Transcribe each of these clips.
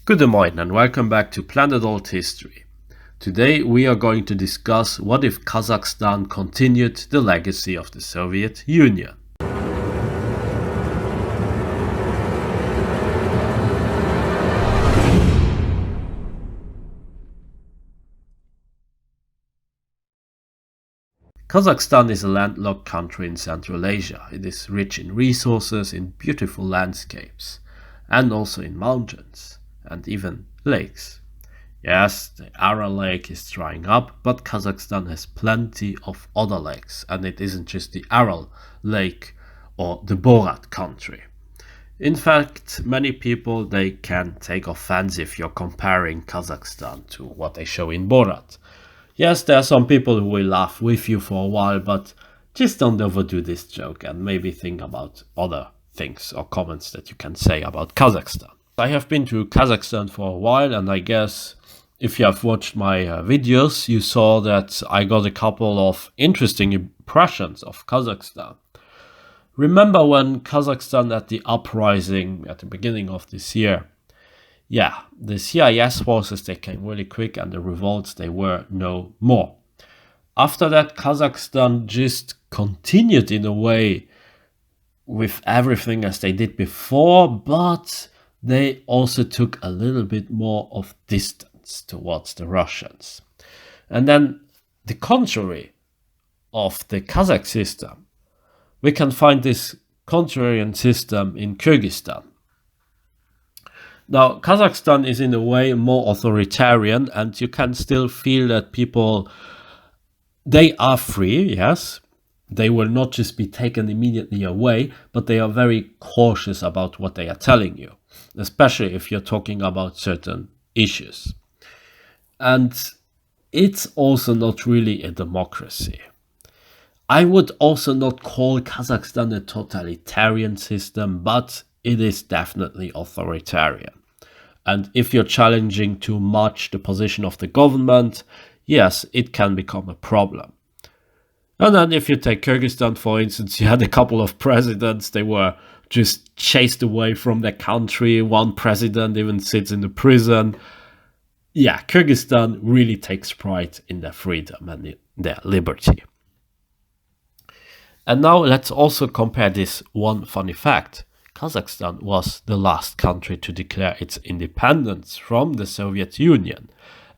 Good morning and welcome back to Planet Althistory. Today we are going to discuss what if Kazakhstan continued the legacy of the Soviet Union. Kazakhstan is a landlocked country in Central Asia. It is rich in resources, in beautiful landscapes, and also in mountains, and even lakes. Yes, the Aral Lake is drying up, but Kazakhstan has plenty of other lakes, and it isn't just the Aral Lake or the Borat country. In fact, many people they can take offense if you're comparing Kazakhstan to what they show in Borat. Yes, there are some people who will laugh with you for a while, but just don't overdo this joke and maybe think about other things or comments that you can say about Kazakhstan. I have been to Kazakhstan for a while, and I guess if you have watched my videos, you saw that I got a couple of interesting impressions of Kazakhstan. Remember when Kazakhstan at the uprising at the beginning of this year? Yeah, the CIS forces, they came really quick and the revolts, they were no more. After that, Kazakhstan just continued in a way with everything as they did before, but they also took a little bit more of distance towards the Russians. And then the contrary of the Kazakh system, we can find this contrarian system in Kyrgyzstan. Now, Kazakhstan is in a way more authoritarian, and you can still feel that people, they are free, yes. They will not just be taken immediately away, but they are very cautious about what they are telling you, especially if you're talking about certain issues. And it's also not really a democracy. I would also not call Kazakhstan a totalitarian system, but it is definitely authoritarian. And if you're challenging too much the position of the government, yes, it can become a problem. And then if you take Kyrgyzstan, for instance, you had a couple of presidents, they were just chased away from their country. One president even sits in the prison. Yeah, Kyrgyzstan really takes pride in their freedom and in their liberty. And now let's also compare this one funny fact. Kazakhstan was the last country to declare its independence from the Soviet Union.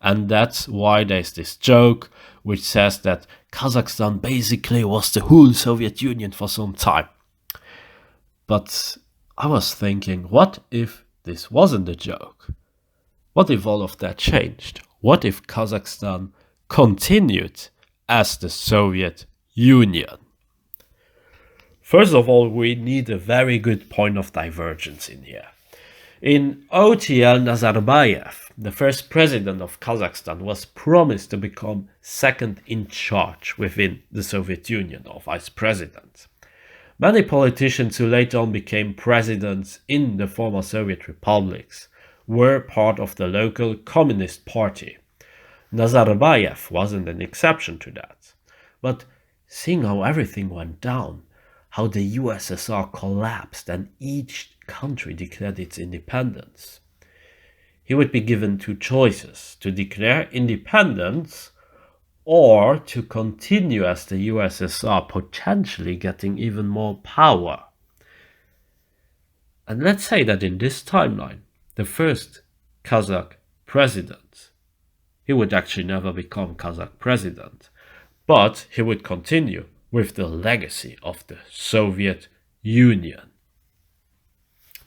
And that's why there's this joke which says that Kazakhstan basically was the whole Soviet Union for some time. But I was thinking, what if this wasn't a joke? What if all of that changed? What if Kazakhstan continued as the Soviet Union? First of all, we need a very good point of divergence in here. In OTL Nazarbayev, the first president of Kazakhstan, was promised to become second in charge within the Soviet Union, or vice president. Many politicians who later on became presidents in the former Soviet republics were part of the local Communist Party. Nazarbayev wasn't an exception to that. But seeing how everything went down, how the USSR collapsed and each country declared its independence, he would be given two choices: to declare independence or to continue as the USSR, potentially getting even more power. And let's say that in this timeline, the first Kazakh president, he would actually never become Kazakh president, but he would continue with the legacy of the Soviet Union.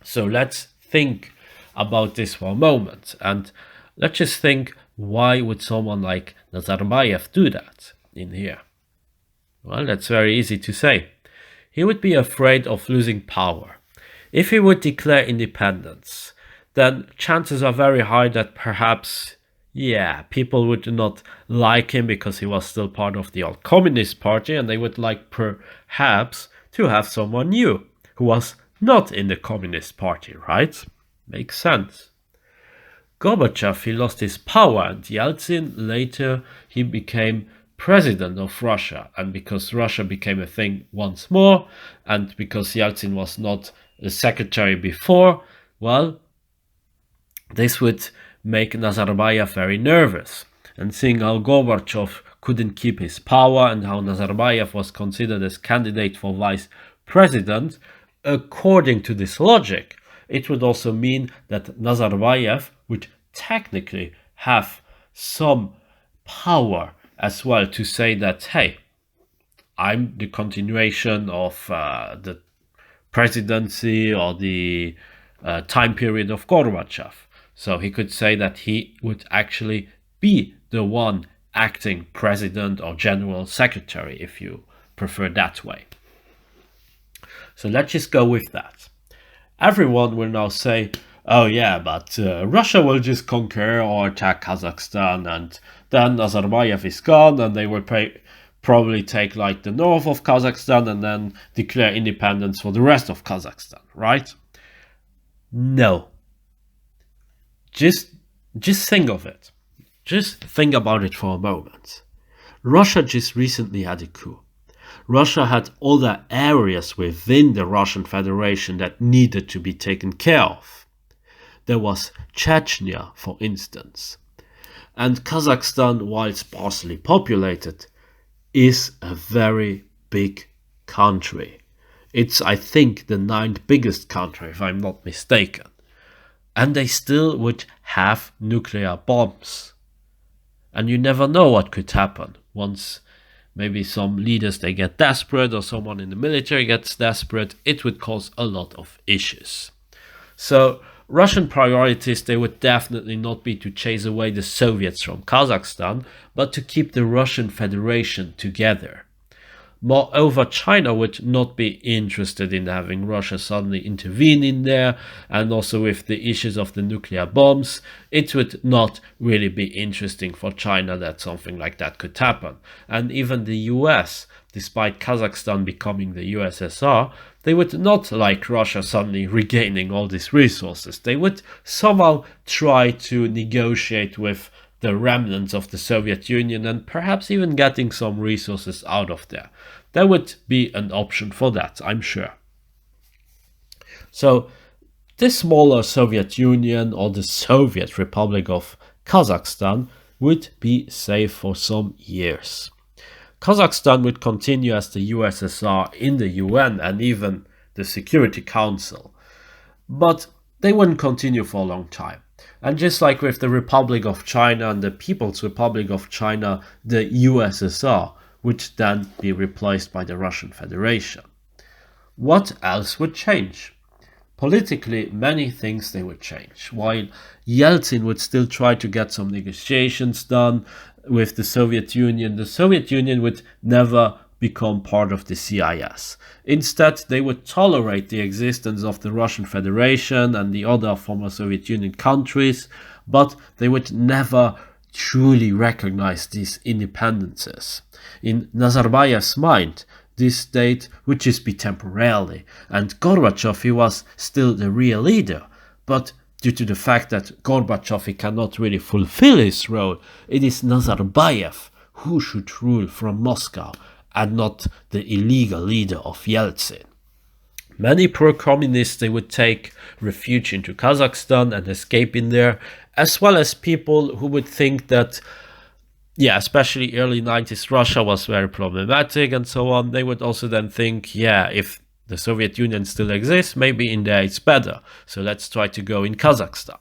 So let's think about this for a moment, and let's just think, why would someone like Nazarbayev do that in here? Well, that's very easy to say. He would be afraid of losing power. If he would declare independence, then chances are very high that perhaps, people would not like him because he was still part of the old Communist Party, and they would like perhaps to have someone new who was not in the Communist Party, right? Makes sense. Gorbachev, he lost his power, and Yeltsin later, he became president of Russia. And because Russia became a thing once more, and because Yeltsin was not the secretary before, well, This would make Nazarbayev very nervous, and seeing how Gorbachev couldn't keep his power and how Nazarbayev was considered as candidate for vice president, according to this logic, it would also mean that Nazarbayev would technically have some power as well to say that, hey, I'm the continuation of the presidency or the time period of Gorbachev. So he could say that he would actually be the one acting president or general secretary, if you prefer that way. So let's just go with that. Everyone will now say, oh yeah, but Russia will just conquer or attack Kazakhstan, and then Nazarbayev is gone, and they will probably take like the north of Kazakhstan and then declare independence for the rest of Kazakhstan, right? No. Just think of it. Just think about it for a moment. Russia just recently had a coup. Russia had other areas within the Russian Federation that needed to be taken care of. There was Chechnya, for instance. And Kazakhstan, while sparsely populated, is a very big country. It's, I think, the 9th biggest country, if I'm not mistaken. And they still would have nuclear bombs. And you never know what could happen. Once maybe some leaders, they get desperate, or someone in the military gets desperate, it would cause a lot of issues. So Russian priorities, they would definitely not be to chase away the Soviets from Kazakhstan, but to keep the Russian Federation together. Moreover, China would not be interested in having Russia suddenly intervene in there, and also with the issues of the nuclear bombs, it would not really be interesting for China that something like that could happen. And even the US, despite Kazakhstan becoming the USSR, they would not like Russia suddenly regaining all these resources. They would somehow try to negotiate with the remnants of the Soviet Union and perhaps even getting some resources out of there. There would be an option for that, I'm sure. So this smaller Soviet Union, or the Soviet Republic of Kazakhstan, would be safe for some years. Kazakhstan would continue as the USSR in the UN and even the Security Council. But they wouldn't continue for a long time. And just like with the Republic of China and the People's Republic of China, the USSR would then be replaced by the Russian Federation. What else would change? Politically, many things they would change. While Yeltsin would still try to get some negotiations done with the Soviet Union would never become part of the CIS. Instead, they would tolerate the existence of the Russian Federation and the other former Soviet Union countries, but they would never truly recognize these independences. In Nazarbayev's mind, this state would just be temporarily, and Gorbachev, he was still the real leader, but due to the fact that Gorbachev, he cannot really fulfill his role, it is Nazarbayev who should rule from Moscow and not the illegal leader of Yeltsin. Many pro-communists, they would take refuge into Kazakhstan and escape in there, as well as people who would think that, especially early 90s Russia was very problematic and so on. They would also then think, if the Soviet Union still exists, maybe in there it's better. So let's try to go in Kazakhstan.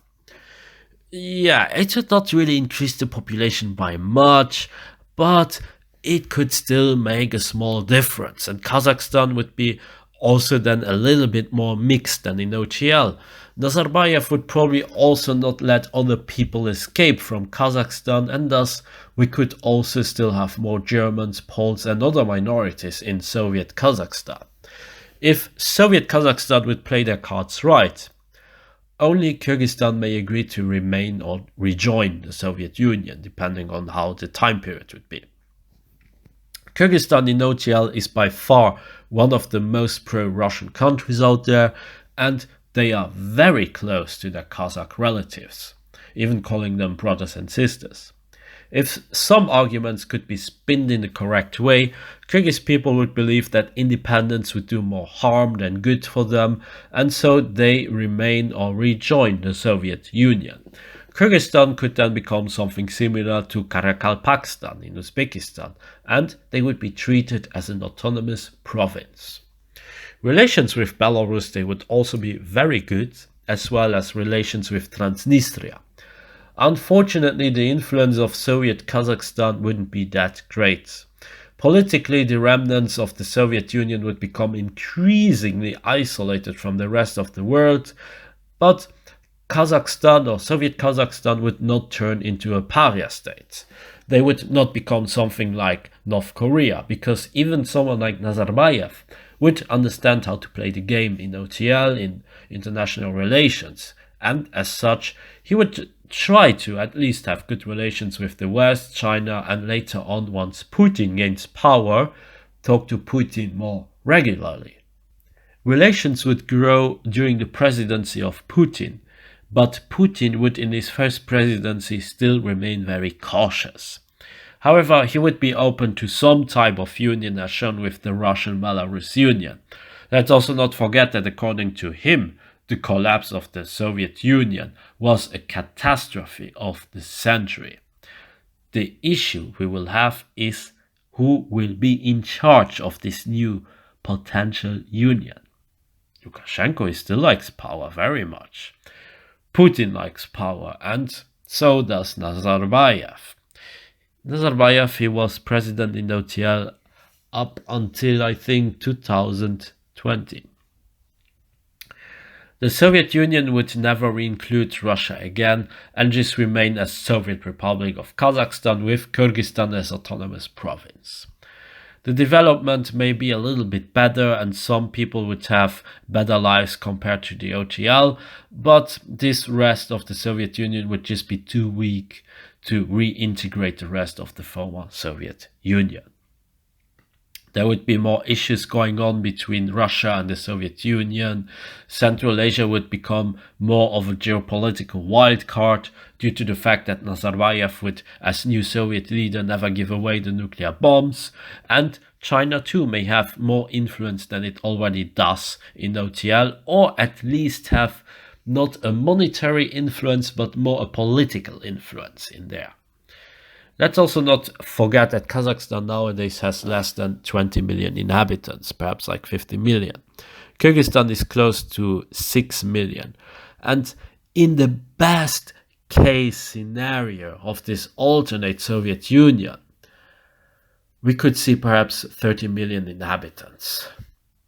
It would not really increase the population by much, but it could still make a small difference. And Kazakhstan would be also then a little bit more mixed than in OTL. Nazarbayev would probably also not let other people escape from Kazakhstan, and thus we could also still have more Germans, Poles and other minorities in Soviet Kazakhstan. If Soviet Kazakhstan would play their cards right, only Kyrgyzstan may agree to remain or rejoin the Soviet Union, depending on how the time period would be. Kyrgyzstan in OTL is by far one of the most pro-Russian countries out there, and they are very close to their Kazakh relatives, even calling them brothers and sisters. If some arguments could be spinned in the correct way, Kyrgyz people would believe that independence would do more harm than good for them, and so they remain or rejoin the Soviet Union. Kyrgyzstan could then become something similar to Karakalpakstan in Uzbekistan, and they would be treated as an autonomous province. Relations with Belarus they would also be very good, as well as relations with Transnistria. Unfortunately, the influence of Soviet Kazakhstan wouldn't be that great. Politically, the remnants of the Soviet Union would become increasingly isolated from the rest of the world, but Kazakhstan or Soviet Kazakhstan would not turn into a pariah state. They would not become something like North Korea, because even someone like Nazarbayev would understand how to play the game in OTL, in international relations, and as such, he would try to at least have good relations with the West, China, and later on, once Putin gains power, talk to Putin more regularly. Relations would grow during the presidency of Putin, but Putin would in his first presidency still remain very cautious. However, he would be open to some type of union as shown with the Russian-Belarus Union. Let's also not forget that according to him, the collapse of the Soviet Union was a catastrophe of the century. The issue we will have is who will be in charge of this new potential union. Lukashenko still likes power very much. Putin likes power, and so does Nazarbayev. Nazarbayev, he was president in OTL up until I think 2020. The Soviet Union would never reinclude Russia again and just remain as Soviet Republic of Kazakhstan with Kyrgyzstan as autonomous province. The development may be a little bit better and some people would have better lives compared to the OTL, but this rest of the Soviet Union would just be too weak to reintegrate the rest of the former Soviet Union. There would be more issues going on between Russia and the Soviet Union. Central Asia would become more of a geopolitical wild card due to the fact that Nazarbayev would, as new Soviet leader, never give away the nuclear bombs. And China too may have more influence than it already does in OTL, or at least have not a monetary influence but more a political influence in there. Let's also not forget that Kazakhstan nowadays has less than 20 million inhabitants, perhaps like 50 million. Kyrgyzstan is close to 6 million. And in the best case scenario of this alternate Soviet Union, we could see perhaps 30 million inhabitants.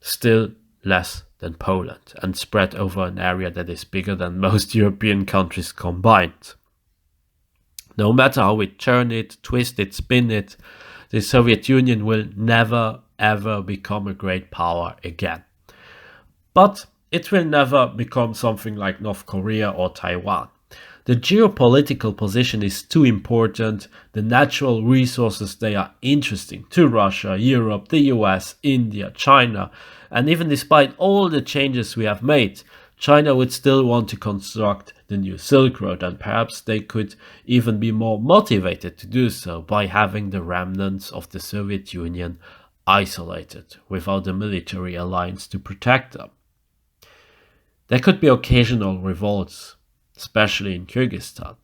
Still less than Poland, and spread over an area that is bigger than most European countries combined. No matter how we turn it, twist it, spin it, the Soviet Union will never ever become a great power again. But it will never become something like North Korea or Taiwan. The geopolitical position is too important, the natural resources they are interesting to Russia, Europe, the US, India, China, and even despite all the changes we have made, China would still want to construct the new Silk Road, and perhaps they could even be more motivated to do so by having the remnants of the Soviet Union isolated without a military alliance to protect them. There could be occasional revolts, especially in Kyrgyzstan,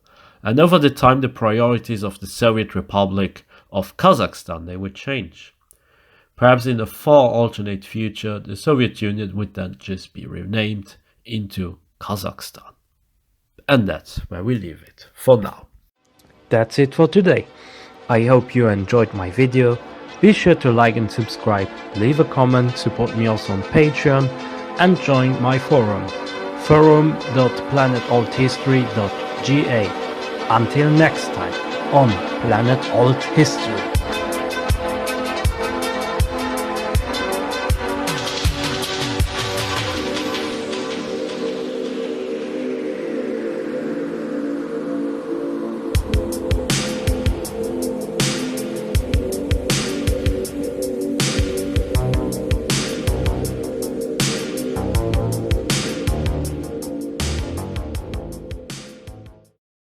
and over the time the priorities of the Soviet Republic of Kazakhstan they would change. Perhaps in a far alternate future the Soviet Union would then just be renamed into Kazakhstan. And that's where we leave it for now. That's it for today. I hope you enjoyed my video. Be sure to like and subscribe, leave a comment, support me also on Patreon, and join my forum, forum.planetalthistory.ga. Until next time on Planet Alt History.